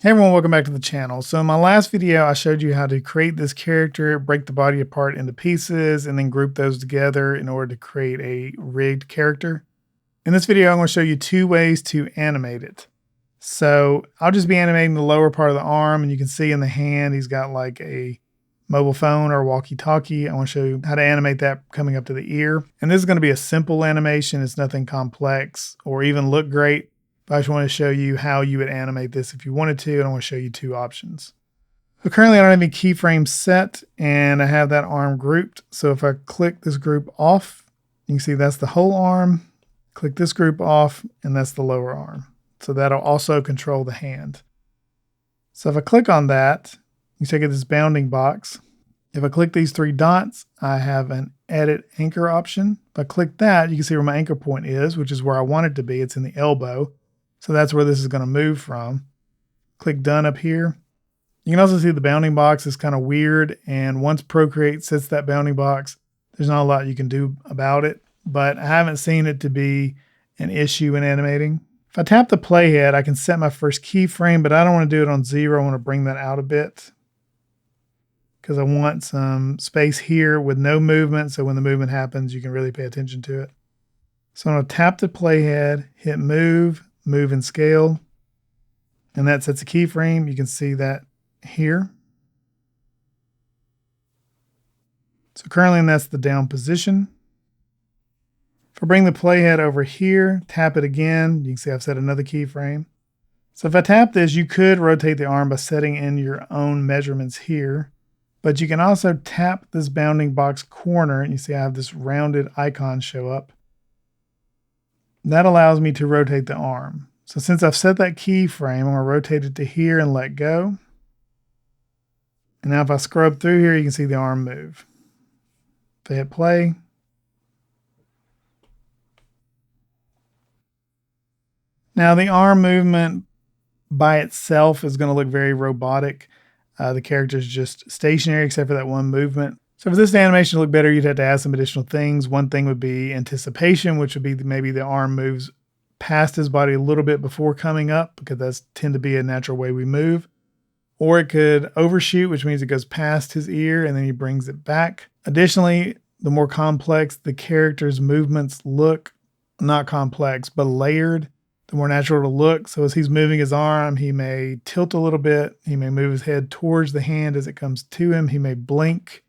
Hey everyone, welcome back to the channel. So in my last video, I showed you how to create this character, break the body apart into pieces, and then group those together in order to create a rigged character. In this video, I'm going to show you two ways to animate it. So I'll just be animating the lower part of the arm, and you can see in the hand, he's got like a mobile phone or walkie-talkie. I want to show you how to animate that coming up to the ear. And this is going to be a simple animation. It's nothing complex or even look great. But I just want to show you how you would animate this if you wanted to, and I want to show you two options. So currently I don't have any keyframes set, and I have that arm grouped. So if I click this group off, you can see that's the whole arm. Click this group off, and that's the lower arm. So that'll also control the hand. So if I click on that, you take this bounding box. If I click these three dots, I have an edit anchor option. If I click that, you can see where my anchor point is, which is where I want it to be. It's in the elbow. So that's where this is going to move from. Click done up here. You can also see the bounding box is kind of weird. And once Procreate sets that bounding box, there's not a lot you can do about it. But I haven't seen it to be an issue in animating. If I tap the playhead, I can set my first keyframe, but I don't want to do it on 0. I want to bring that out a bit because I want some space here with no movement. So when the movement happens, you can really pay attention to it. So I'm going to tap the playhead, hit move and scale, and that sets a keyframe. You can see that here. So currently that's the down position. If I bring the playhead over here, tap it again, you can see I've set another keyframe. So if I tap this, you could rotate the arm by setting in your own measurements here, but you can also tap this bounding box corner, and you see I have this rounded icon show up. That allows me to rotate the arm. So since I've set that keyframe, I'm going to rotate it to here and let go. And now if I scrub through here, you can see the arm move. If I hit play, now the arm movement by itself is going to look very robotic. The character is just stationary except for that one movement. So for this animation to look better, you'd have to add some additional things. One thing would be anticipation, which would be maybe the arm moves past his body a little bit before coming up, because that's tend to be a natural way we move. Or it could overshoot, which means it goes past his ear and then he brings it back. Additionally, the more complex the character's movements look, not complex, but layered, the more natural it'll look. So as he's moving his arm, he may tilt a little bit. He may move his head towards the hand as it comes to him. He may blink,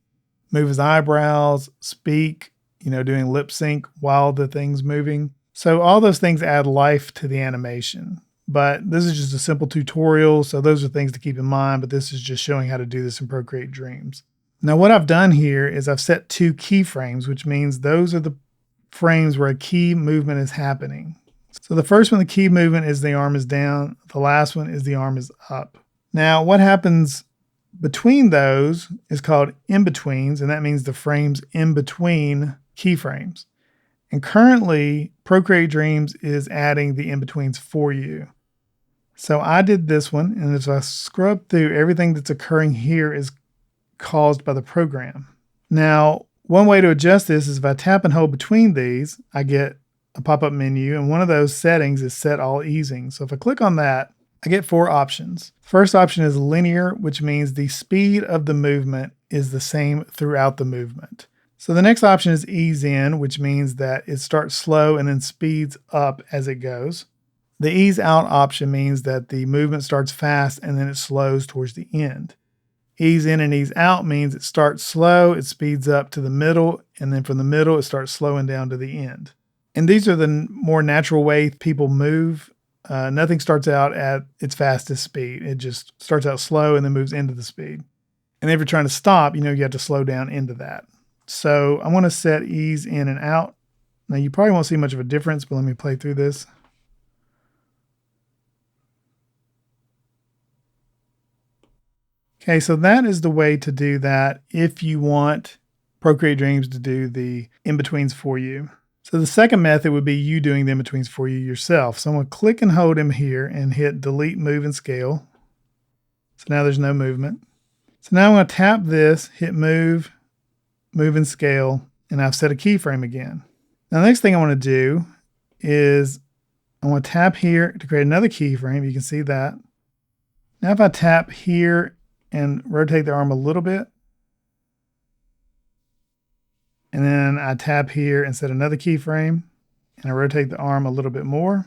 move his eyebrows, speak, doing lip sync while the thing's moving. So all those things add life to the animation. But this is just a simple tutorial, so those are things to keep in mind, but this is just showing how to do this in Procreate Dreams. Now what I've done here is I've set 2 keyframes, which means those are the frames where a key movement is happening. So the first one, the key movement, is the arm is down. The last one is the arm is up. Now what happens between those is called Inbetweens, and that means the frames in between keyframes. And currently, Procreate Dreams is adding the Inbetweens for you. So I did this one, and as I scrub through, everything that's occurring here is caused by the program. Now, one way to adjust this is if I tap and hold between these, I get a pop-up menu, and one of those settings is set all easing. So if I click on that, I get 4 options. First option is linear, which means the speed of the movement is the same throughout the movement. So the next option is ease in, which means that it starts slow and then speeds up as it goes. The ease out option means that the movement starts fast and then it slows towards the end. Ease in and ease out means it starts slow, it speeds up to the middle, and then from the middle it starts slowing down to the end. And these are the more natural way people move. Nothing starts out at its fastest speed. It just starts out slow and then moves into the speed. And if you're trying to stop, you have to slow down into that. So I'm going to set ease in and out. Now you probably won't see much of a difference, but let me play through this. Okay, so that is the way to do that if you want Procreate Dreams to do the in-betweens for you. So the second method would be you doing the in-betweens for you yourself. So I'm going to click and hold him here and hit delete, move, and scale. So now there's no movement. So now I'm going to tap this, hit move and scale, and I've set a keyframe again. Now the next thing I want to do is I want to tap here to create another keyframe. You can see that. Now if I tap here and rotate the arm a little bit, and then I tap here and set another keyframe, and I rotate the arm a little bit more.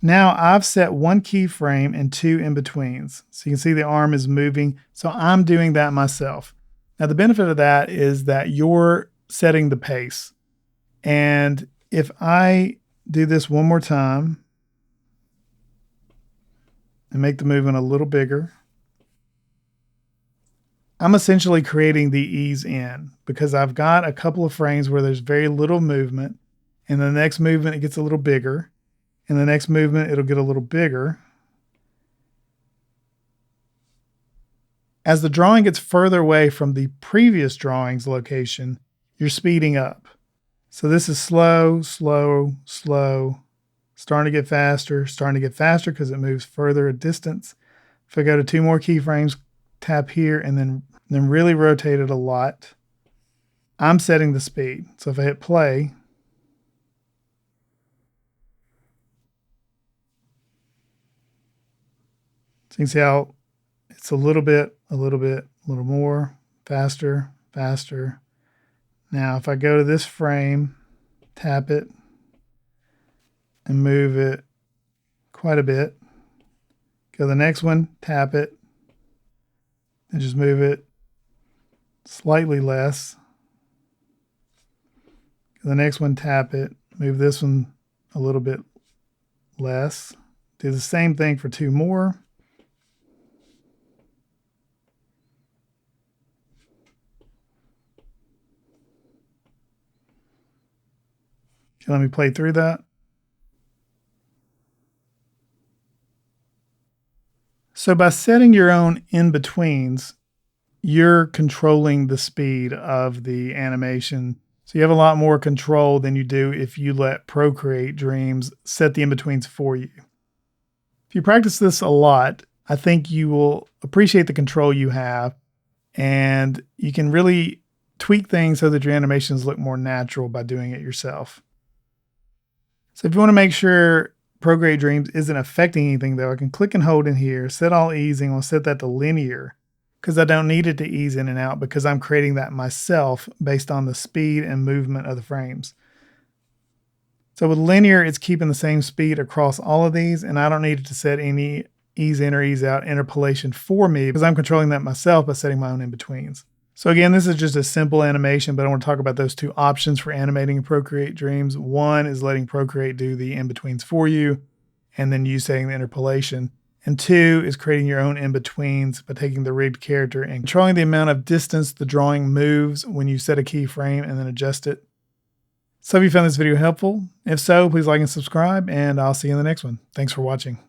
Now I've set one keyframe and two in-betweens. So you can see the arm is moving. So I'm doing that myself. Now the benefit of that is that you're setting the pace. And if I do this one more time and make the movement a little bigger, I'm essentially creating the ease in because I've got a couple of frames where there's very little movement. And the next movement, it gets a little bigger. In the next movement, it'll get a little bigger. As the drawing gets further away from the previous drawing's location, you're speeding up. So this is slow, slow, slow, starting to get faster because it moves further a distance. If I go to two more keyframes, tap here, and then really rotate it a lot, I'm setting the speed. So if I hit play, so you can see how it's a little more, faster, faster. Now, if I go to this frame, tap it, and move it quite a bit, go to the next one, tap it, and just move it slightly less. Go to the next one, tap it, move this one a little bit less. Do the same thing for two more. Okay, let me play through that. So by setting your own in-betweens, you're controlling the speed of the animation. So you have a lot more control than you do if you let Procreate Dreams set the in-betweens for you. If you practice this a lot, I think you will appreciate the control you have, and you can really tweak things so that your animations look more natural by doing it yourself. So if you want to make sure Procreate Dreams isn't affecting anything though, I can click and hold in here, set all easing, I'll set that to linear because I don't need it to ease in and out because I'm creating that myself based on the speed and movement of the frames. So with linear, it's keeping the same speed across all of these, and I don't need it to set any ease in or ease out interpolation for me because I'm controlling that myself by setting my own in-betweens. So again, this is just a simple animation, but I want to talk about those two options for animating in Procreate Dreams. One is letting Procreate do the in-betweens for you, and then you setting the interpolation. And two is creating your own in-betweens by taking the rigged character and controlling the amount of distance the drawing moves when you set a keyframe and then adjust it. So if you found this video helpful, if so, please like and subscribe, and I'll see you in the next one. Thanks for watching.